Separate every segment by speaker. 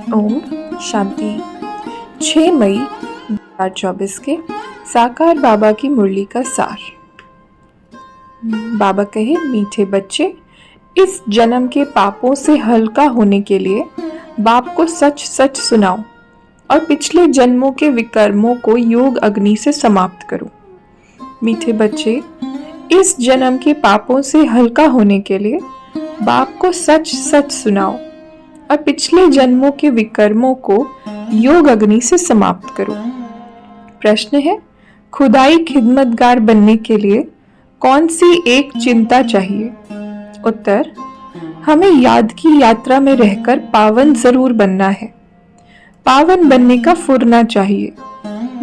Speaker 1: ओम शांति। 6 मई 2024 के साकार बाबा की मुरली का सार। बाबा कहे, मीठे बच्चे, इस जन्म के पापों से हल्का होने के लिए बाप को सच सच सुनाओ और पिछले जन्मों के विकर्मों को योग अग्नि से समाप्त करो। मीठे बच्चे, इस जन्म के पापों से हल्का होने के लिए बाप को सच सच सुनाओ और पिछले जन्मों के विकर्मों को योग अग्नि से समाप्त करो। प्रश्न है, खुदाई खिदमतगार बनने के लिए कौन सी एक चिंता चाहिए? उत्तर, हमें याद की यात्रा में रहकर पावन जरूर बनना है। पावन बनने का फुरना चाहिए,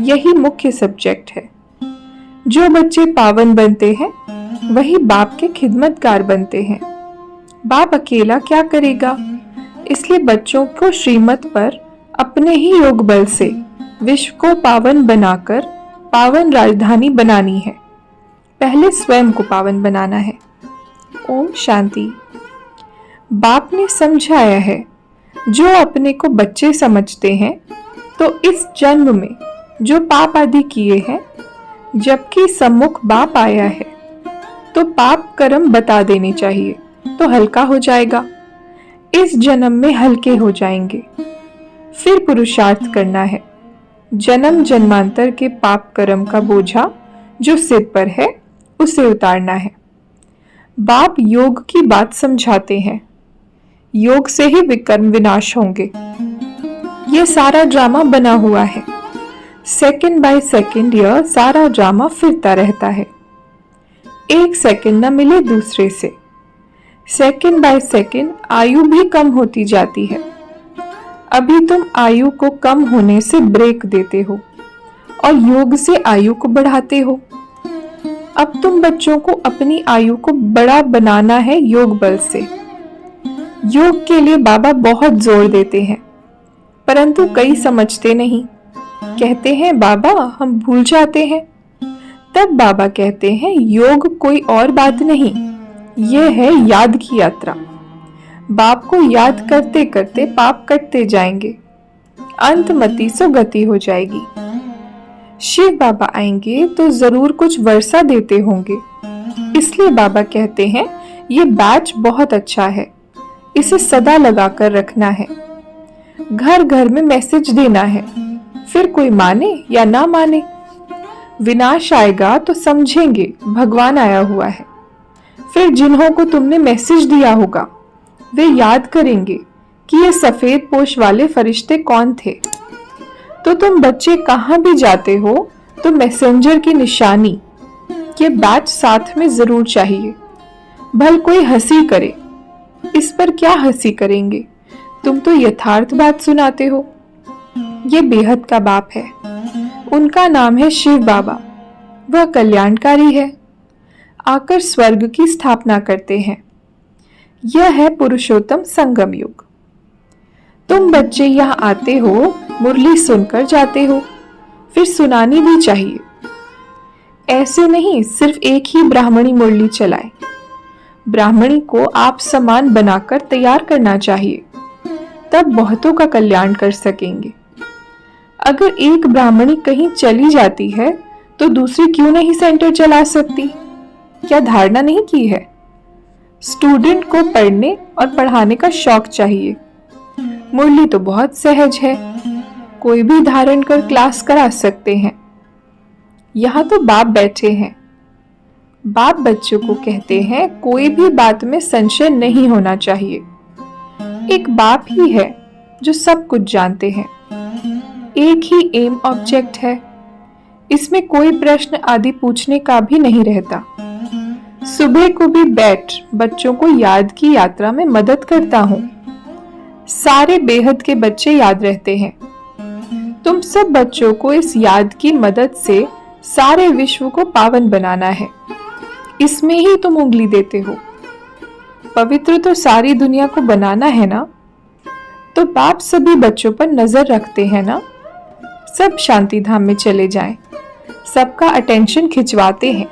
Speaker 1: यही मुख्य सब्जेक्ट है। जो बच्चे पावन बनते हैं वही बाप के खिदमतगार बनते हैं। बाप अकेला क्या करेगा? इसलिए बच्चों को श्रीमत पर अपने ही योग बल से विश्व को पावन बनाकर पावन राजधानी बनानी है। पहले स्वयं को पावन बनाना है। ओम शांति। बाप ने समझाया है, जो अपने को बच्चे समझते हैं तो इस जन्म में जो पाप आदि किए हैं, जबकि सम्मुख बाप आया है तो पाप कर्म बता देने चाहिए तो हल्का हो जाएगा। इस जन्म में हल्के हो जाएंगे। फिर पुरुषार्थ करना है। जन्म जन्मांतर के पाप कर्म का बोझा जो सिर पर है उसे उतारना है। बाप योग की बात समझाते हैं। योग से ही विकर्म विनाश होंगे। ये सारा ड्रामा बना हुआ है। सेकंड बाय सेकंड यह सारा ड्रामा फिरता रहता है। एक सेकंड न मिले दूसरे से। सेकंड बाय सेकंड आयु भी कम होती जाती है। अभी तुम आयु को कम होने से ब्रेक देते हो और योग से आयु को बढ़ाते हो। अब तुम बच्चों को अपनी आयु को बड़ा बनाना है योग बल से। योग के लिए बाबा बहुत जोर देते हैं, परंतु कई समझते नहीं। कहते हैं, बाबा हम भूल जाते हैं। तब बाबा कहते हैं, योग कोई और बात नहीं, यह है याद की यात्रा। बाप को याद करते करते पाप कटते जाएंगे। अंतमति सो गति हो जाएगी। शिव बाबा आएंगे तो जरूर कुछ वर्षा देते होंगे। इसलिए बाबा कहते हैं, ये बैच बहुत अच्छा है, इसे सदा लगा कर रखना है। घर घर में मैसेज देना है, फिर कोई माने या ना माने। विनाश आएगा तो समझेंगे भगवान आया हुआ है। फिर जिन्हों को तुमने मैसेज दिया होगा वे याद करेंगे कि ये सफेद पोश वाले फरिश्ते कौन थे। तो तुम बच्चे कहां भी जाते हो तो मैसेंजर की निशानी ये बैच साथ में जरूर चाहिए। भल कोई हंसी करे, इस पर क्या हंसी करेंगे? तुम तो यथार्थ बात सुनाते हो। ये बेहद का बाप है। उनका नाम है शिव बाबा। वह कल्याणकारी है, आकर स्वर्ग की स्थापना करते हैं। यह है पुरुषोत्तम संगम युग। तुम बच्चे यहाँ आते हो, मुरली सुनकर जाते हो, फिर सुनानी भी चाहिए। ऐसे नहीं सिर्फ एक ही ब्राह्मणी मुरली चलाए। ब्राह्मणी को आप समान बनाकर तैयार करना चाहिए, तब बहुतों का कल्याण कर सकेंगे। अगर एक ब्राह्मणी कहीं चली जाती है तो दूसरी क्यों नहीं सेंटर चला सकती? क्या धारणा नहीं की है? स्टूडेंट को पढ़ने और पढ़ाने का शौक चाहिए। मुरली तो बहुत सहज है, कोई भी धारण कर क्लास करा सकते हैं। यहाँ तो बाप बैठे हैं। बाप बच्चों को कहते हैं, कोई भी बात में संशय नहीं होना चाहिए। एक बाप ही है जो सब कुछ जानते हैं। एक ही एम ऑब्जेक्ट है। इसमें कोई प्रश्न आदि पूछने का भी नहीं रहता। सुबह को भी बैठ बच्चों को याद की यात्रा में मदद करता हूँ। सारे बेहद के बच्चे याद रहते हैं। तुम सब बच्चों को इस याद की मदद से सारे विश्व को पावन बनाना है। इसमें ही तुम उंगली देते हो। पवित्र तो सारी दुनिया को बनाना है ना, तो बाप सभी बच्चों पर नजर रखते हैं ना। सब शांति धाम में चले जाएं, सबका अटेंशन खिंचवाते हैं।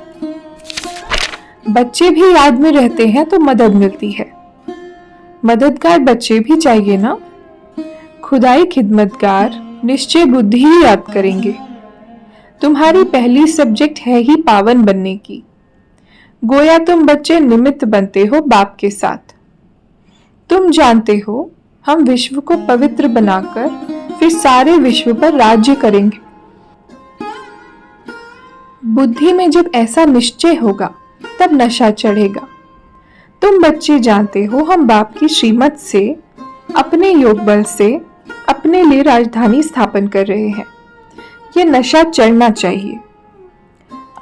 Speaker 1: बच्चे भी याद में रहते हैं तो मदद मिलती है। मददगार बच्चे भी चाहिए ना। खुदाई खिदमतगार निश्चय बुद्धि ही याद करेंगे। तुम्हारी पहली सब्जेक्ट है ही पावन बनने की। गोया तुम बच्चे निमित्त बनते हो बाप के साथ। तुम जानते हो हम विश्व को पवित्र बनाकर फिर सारे विश्व पर राज्य करेंगे। बुद्धि में जब ऐसा निश्चय होगा तब नशा चढ़ेगा। तुम बच्चे जानते हो हम बाप की श्रीमत से अपने योग बल से अपने लिए राजधानी स्थापन कर रहे हैं। ये नशा चढ़ना चाहिए।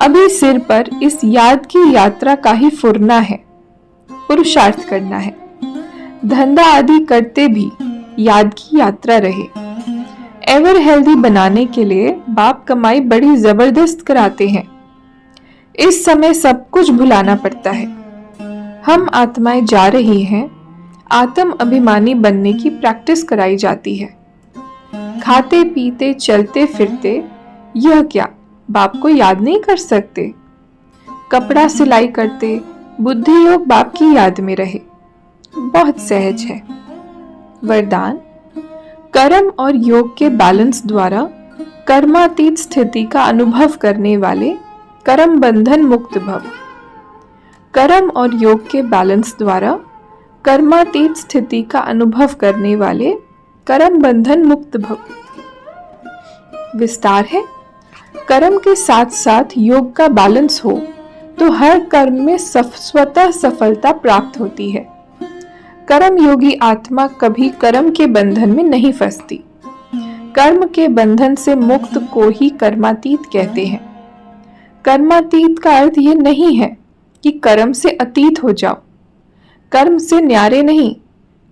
Speaker 1: अभी सिर पर इस याद की यात्रा का ही फुरना है, पुरुषार्थ करना है। धंधा आदि करते भी याद की यात्रा रहे। एवर हेल्दी बनाने के लिए बाप कमाई बड़ी जबरदस्त कराते हैं। इस समय सब कुछ भुलाना पड़ता है। हम आत्माएं जा रही हैं, आत्म अभिमानी बनने की प्रैक्टिस कराई जाती है। खाते पीते चलते फिरते यह क्या बाप को याद नहीं कर सकते? कपड़ा सिलाई करते बुद्धि योग बाप की याद में रहे, बहुत सहज है। वरदान, कर्म और योग के बैलेंस द्वारा कर्मातीत स्थिति का अनुभव करने वाले कर्म बंधन मुक्त भव। कर्म और योग के बैलेंस द्वारा कर्मातीत स्थिति का अनुभव करने वाले कर्म बंधन मुक्त भव। विस्तार है, कर्म के साथ साथ योग का बैलेंस हो तो हर कर्म में स्वतः सफलता प्राप्त होती है। कर्म योगी आत्मा कभी कर्म के बंधन में नहीं फंसती। कर्म के बंधन से मुक्त को ही कर्मातीत कहते हैं। कर्मातीत का अर्थ ये नहीं है कि कर्म से अतीत हो जाओ। कर्म से न्यारे नहीं,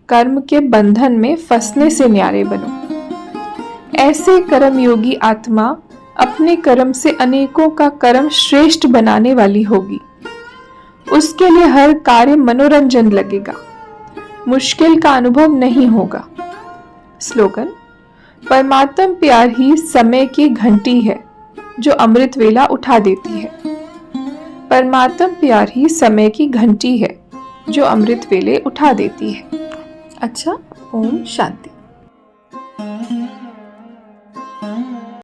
Speaker 1: कर्म के बंधन में फंसने से न्यारे बनो। ऐसे कर्म योगी आत्मा अपने कर्म से अनेकों का कर्म श्रेष्ठ बनाने वाली होगी। उसके लिए हर कार्य मनोरंजन लगेगा, मुश्किल का अनुभव नहीं होगा। स्लोगन, परमात्म प्यार ही समय की घंटी है जो अमृत वेला उठा देती है। परमात्म प्यार ही समय की घंटी है जो अमृत वेले उठा देती है। अच्छा, ओम शांति।